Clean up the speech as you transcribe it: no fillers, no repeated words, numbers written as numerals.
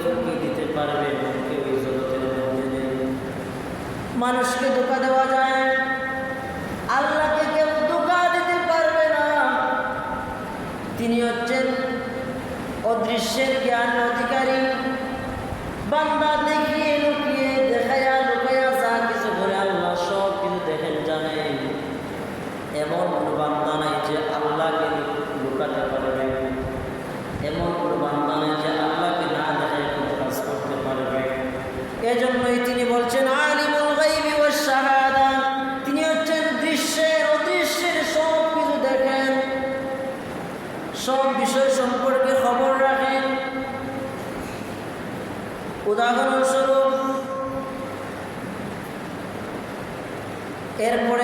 ফাঁকি দিতে পারবে, কেউ এই জগতের মধ্যে নেই। মানুষকে ধোঁকা দেওয়া যায়, আল্লাহকে কেউ ধোঁকা দিতে পারবে না। তিনি হচ্ছেন অদৃশ্যের জ্ঞান অধিকারী। বান্দা দেখিয়ে লুকিয়ে, দেখায়া লুকায়া যা কিছু করে আল্লাহ সব কিছু দেখেন, জানেন। এমন কোনো বান্দা নাই যে আল্লাহকে লুকাতে পারবে, এমন কোনো বান্দা নাই যে আল্লাহকে না দেখায় কোনো কাজ করতে পারবে। এজন্যই তিনি বলছেন আলিমুল গায়বি ওয়াশ শাহাদা, তিনি হচ্ছেন দৃশ্যের অদৃশ্যের সব কিছু দেখেন, সব বিষয় সম্পর্কে খবর রাখেন। উদাহরণস্বরূপ এরপরে